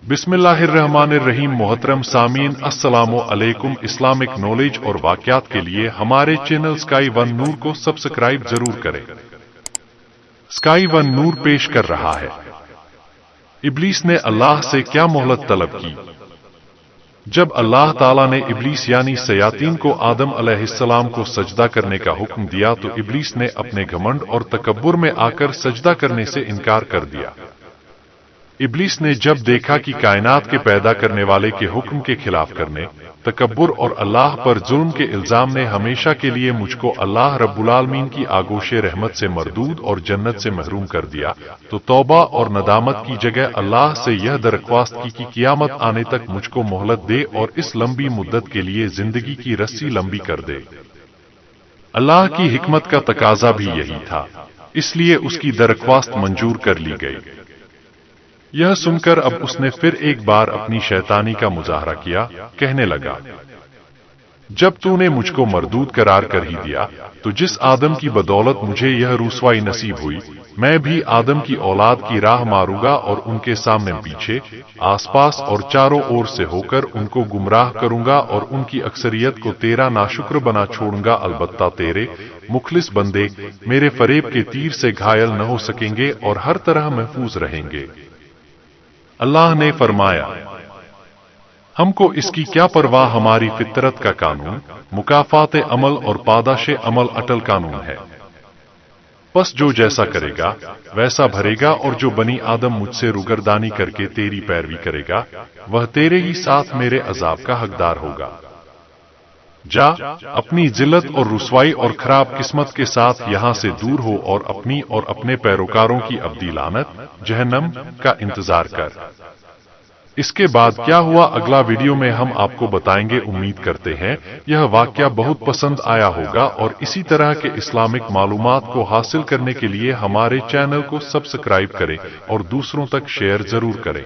बिस्मिल्लाहिर्रहमानिर्रहीम। मोहतरम सामीन, अस्सलामु अलैकुम। इस्लामिक नॉलेज और वाक़यात के लिए हमारे चैनल स्काई वन नूर को सब्सक्राइब जरूर करें। स्काई वन नूर पेश कर रहा है, इब्लीस ने अल्लाह से क्या मोहलत तलब की। जब अल्लाह ताला ने इब्लीस यानी शयातीन को आदम अलैहिस्सलाम को सजदा करने का हुक्म दिया तो इब्लीस ने अपने घमंड और तकब्बुर में आकर सजदा करने से इनकार कर दिया। इब्लीस ने जब देखा कि कायनात के पैदा करने वाले के हुक्म के खिलाफ करने, तकब्बुर और अल्लाह पर जुल्म के इल्जाम ने हमेशा के लिए मुझको अल्लाह रब्बुल आलमीन की आगोशे रहमत से मरदूद और जन्नत से महरूम कर दिया, तो तौबा और नदामत की जगह अल्लाह से यह दरख्वास्त की कि कियामत आने तक मुझको मोहलत दे और इस लंबी मुद्दत के लिए जिंदगी की रस्सी लंबी कर दे। अल्लाह की हिकमत का तकाजा भी यही था, इसलिए उसकी दरख्वास्त मंजूर कर ली गई। यह सुनकर अब उसने फिर एक बार अपनी शैतानी का मुजाहरा किया, कहने लगा, जब तूने मुझको मरदूद करार कर ही दिया तो जिस आदम की बदौलत मुझे यह रुसवाई नसीब हुई, मैं भी आदम की औलाद की राह मारूंगा और उनके सामने पीछे, आसपास और चारों ओर से होकर उनको गुमराह करूंगा और उनकी अक्सरियत को तेरा नाशुक्र बना छोड़ूंगा। अलबत्ता तेरे मुखलिस बंदे मेरे फरेब के तीर से घायल न हो सकेंगे और हर तरह महफूज रहेंगे। अल्लाह ने फरमाया, हमको इसकी क्या परवाह, हमारी फितरत का कानून मुकाफात अमल और पादाश अमल अटल कानून है। बस जो जैसा करेगा वैसा भरेगा, और जो बनी आदम मुझसे रुगरदानी करके तेरी पैरवी करेगा वह तेरे ही साथ मेरे अजाब का हकदार होगा। जा, अपनी जिल्लत और रुसवाई और खराब किस्मत के साथ यहाँ से दूर हो और अपनी और अपने पैरोकारों की अब्दी लानत जहन्नम का इंतजार कर। इसके बाद क्या हुआ अगला वीडियो में हम आपको बताएंगे। उम्मीद करते हैं यह वाकया बहुत पसंद आया होगा, और इसी तरह के इस्लामिक मालूमात को हासिल करने के लिए हमारे चैनल को सब्सक्राइब करें और दूसरों तक शेयर जरूर करें।